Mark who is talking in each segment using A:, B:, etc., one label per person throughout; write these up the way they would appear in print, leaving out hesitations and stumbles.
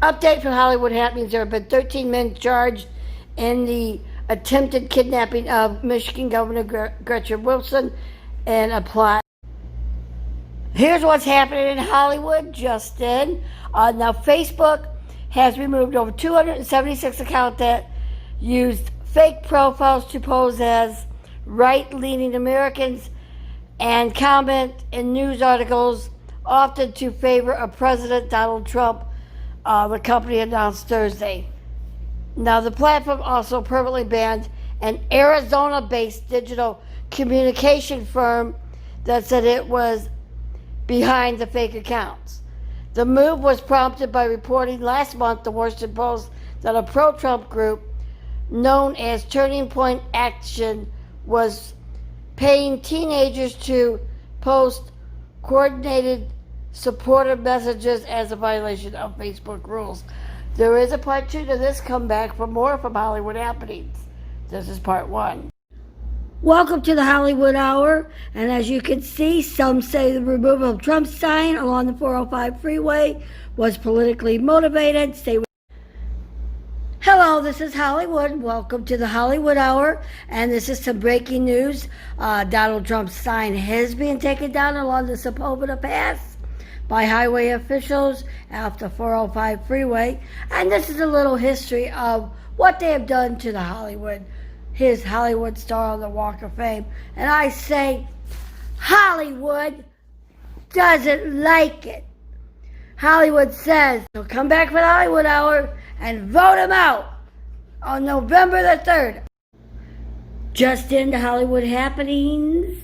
A: Update from Hollywood Happenings. There have been 13 men charged in the attempted kidnapping of Michigan Governor Gretchen Wilson and a plot. Here's what's happening in Hollywood, Justin. Now, Facebook has removed over 276 accounts that used fake profiles to pose as right-leaning Americans and comment in news articles, often to favor of President Donald Trump, the company announced Thursday. Now, the platform also permanently banned an Arizona-based digital communication firm that said it was behind the fake accounts. The move was prompted by reporting last month, the Washington Post, that a pro-Trump group known as Turning Point Action was paying teenagers to post coordinated supportive messages as a violation of Facebook rules. There is a part 2 to this. Come back for more from Hollywood Happenings. This is part 1. Welcome to the Hollywood Hour, and as you can see, some say the removal of Trump's sign along the 405 freeway was politically motivated. Hello, this is Hollywood. Welcome to the Hollywood Hour, and this is some breaking news. Donald Trump's sign has been taken down along the Sepulveda Pass by highway officials after 405 freeway, and this is a little history of what they have done to his Hollywood star on the Walk of Fame. And I say, Hollywood doesn't like it. Hollywood says, so come back for the Hollywood Hour and vote him out on November the 3rd. Just into Hollywood Happenings,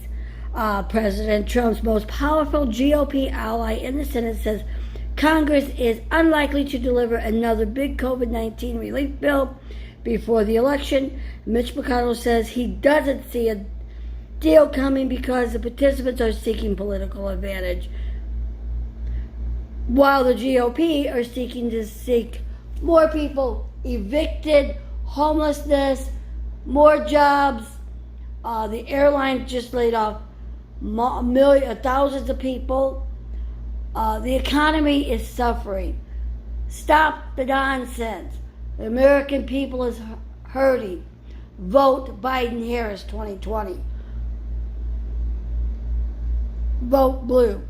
A: President Trump's most powerful GOP ally in the Senate says Congress is unlikely to deliver another big COVID-19 relief bill before the election. Mitch McConnell says he doesn't see a deal coming because the participants are seeking political advantage, while the GOP are seeking more people evicted, homelessness, more jobs. The airline just laid off thousands of people. The economy is suffering. Stop the nonsense. The American people is hurting. Vote Biden-Harris 2020. Vote blue.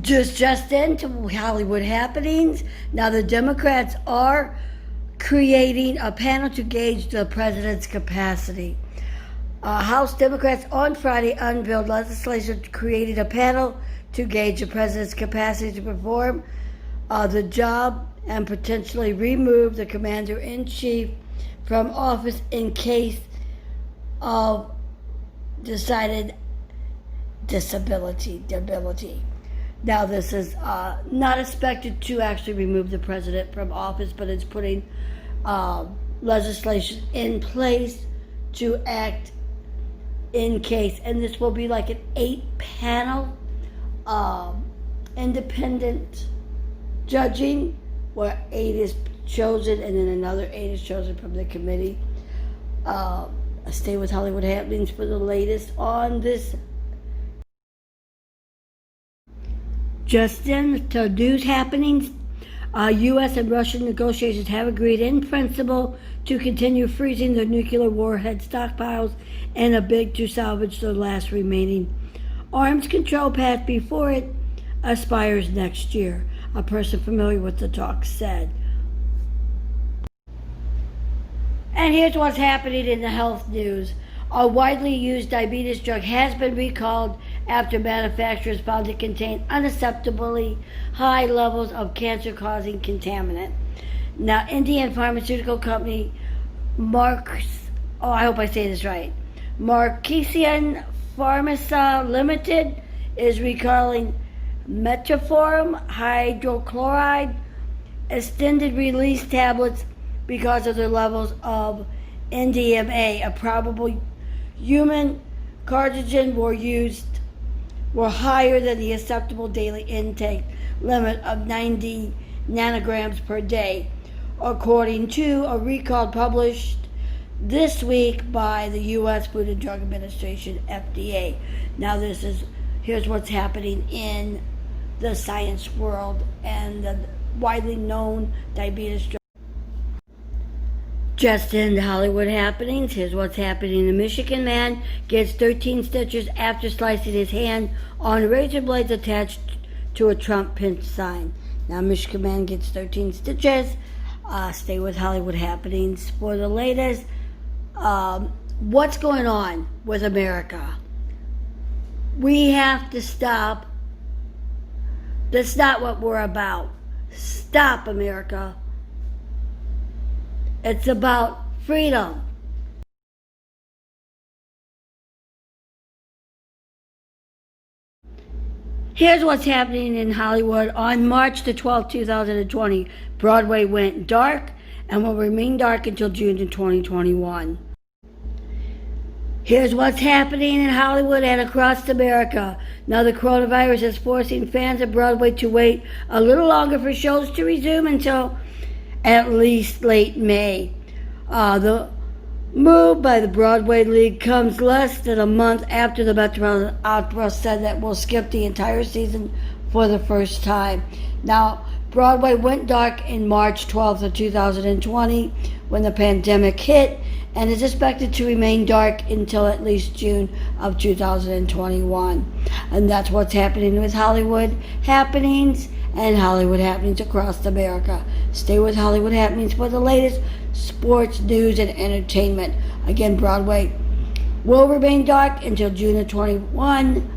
A: Just into Hollywood Happenings. Now, the Democrats are creating a panel to gauge the president's capacity. House Democrats on Friday unveiled legislation creating a panel to gauge the president's capacity to perform the job and potentially remove the commander-in-chief from office in case of decided debility. Now, this is not expected to actually remove the president from office, but it's putting legislation in place to act in case. And this will be like an 8-panel independent judging, where 8 is chosen and then another 8 is chosen from the committee. Stay with Hollywood Happenings for the latest on this. Just in to news happenings, U.S. and Russian negotiations have agreed in principle to continue freezing their nuclear warhead stockpiles in a bid to salvage the last remaining arms control path before it expires next year, a person familiar with the talks said. And here's what's happening in the health news. A widely used diabetes drug has been recalled after manufacturers found it contained unacceptably high levels of cancer-causing contaminant. Now, Indian pharmaceutical company I hope I say this right, Marquesian Pharmaca Limited is recalling metformin hydrochloride extended release tablets because of their levels of NDMA, a probable human carcinogen, were higher than the acceptable daily intake limit of 90 nanograms per day, according to a recall published this week by the U.S. Food and Drug Administration, FDA. Now, here's what's happening in the science world and the widely known diabetes drug. Just in the Hollywood happenings, here's what's happening. A Michigan man gets 13 stitches after slicing his hand on razor blades attached to a Trump pinch sign. Now, Michigan man gets 13 stitches. Stay with Hollywood happenings for the latest. What's going on with America? We have to stop. That's not what we're about. Stop, America. It's about freedom. Here's what's happening in Hollywood. On March the 12th, 2020, Broadway went dark and will remain dark until June of 2021. Here's what's happening in Hollywood and across America. Now the coronavirus is forcing fans of Broadway to wait a little longer for shows to resume until at least late May. The move by the Broadway League comes less than a month after the Metropolitan Opera said that we'll skip the entire season for the first time. Now, Broadway went dark in March 12th of 2020 when the pandemic hit and is expected to remain dark until at least June of 2021. And that's what's happening with Hollywood happenings and Hollywood happenings across America. Stay with Hollywood happenings for the latest sports, news, and entertainment. Again, Broadway will remain dark until June of 21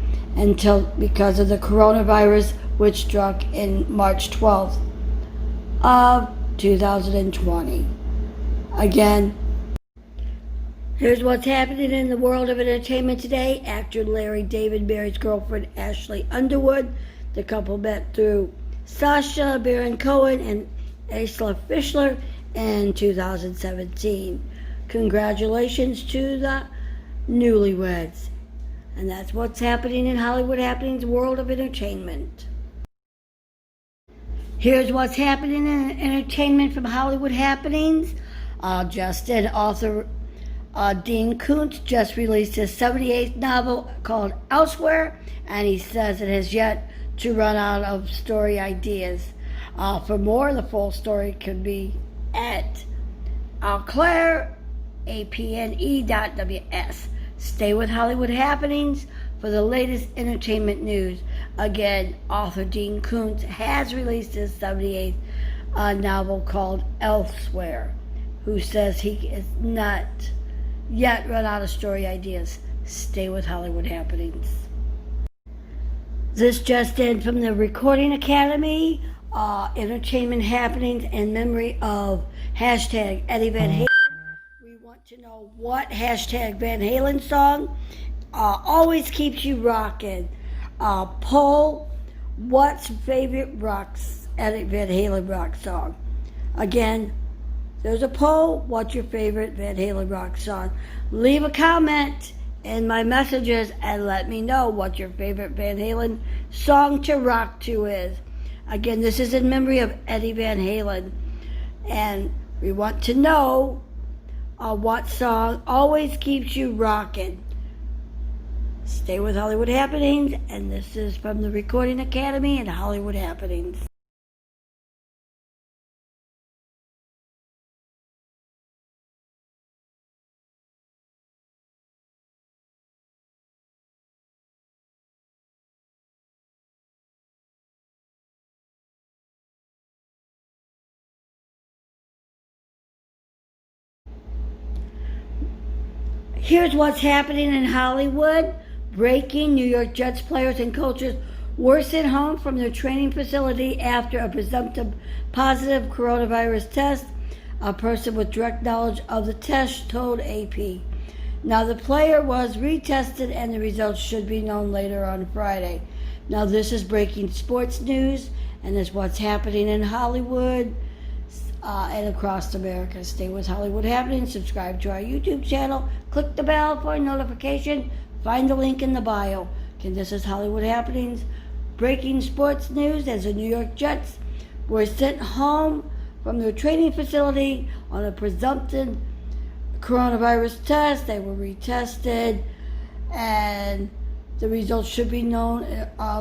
A: because of the coronavirus, which struck in March 12th of 2020. Again, here's what's happening in the world of entertainment today. Actor Larry David marries girlfriend Ashley Underwood. The couple met through Sacha Baron Cohen and Isla Fisher in 2017. Congratulations to the newlyweds. And that's what's happening in Hollywood happenings, world of entertainment. Here's what's happening in entertainment from Hollywood happenings. Justin author Dean Koontz just released his 78th novel called Elsewhere, and he says it has yet to run out of story ideas. For more, the full story could be at Claire, apne.ws. Stay with Hollywood happenings for the latest entertainment news. Again, author Dean Koontz has released his 78th novel called Elsewhere, who says he is not yet run out of story ideas. Stay with Hollywood happenings. This just in from the Recording Academy, entertainment happenings in memory of hashtag Eddie Van Halen. We want to know what hashtag Van Halen song always keeps you rocking. Poll what's favorite Eddie Van Halen rock song. Again, there's a poll. What's your favorite Van Halen rock song? Leave a comment in my messages and let me know what your favorite Van Halen song to rock to is. Again, this is in memory of Eddie Van Halen. And we want to know what song always keeps you rocking. Stay with Hollywood Happenings, and this is from the Recording Academy and Hollywood Happenings. Here's what's happening in Hollywood. Breaking: New York Jets players and coaches were sent home from their training facility after a presumptive positive coronavirus test. A person with direct knowledge of the test told AP. Now, the player was retested and the results should be known later on Friday. Now, this is breaking sports news, and is what's happening in Hollywood and across America. Stay with Hollywood Happenings. Subscribe to our YouTube channel. Click the bell for a notification. Find the link in the bio. Okay, this is Hollywood Happenings. Breaking sports news as the New York Jets were sent home from their training facility on a presumptive coronavirus test. They were retested, and the results should be known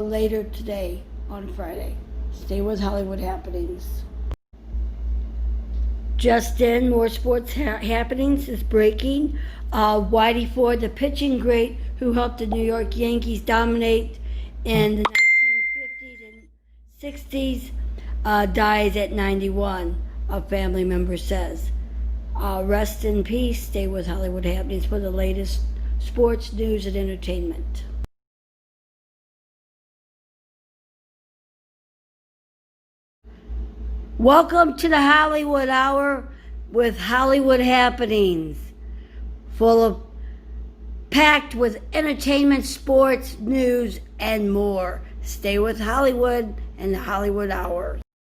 A: later today. on Friday. Stay with Hollywood Happenings. Just in, more sports happenings is breaking. Whitey Ford, the pitching great who helped the New York Yankees dominate in the 1950s and 60s, dies at 91, a family member says. Rest in peace. Stay with Hollywood Happenings for the latest sports, news, and entertainment. Welcome to the Hollywood Hour with Hollywood Happenings, packed with entertainment, sports, news, and more. Stay with Hollywood and the Hollywood Hour.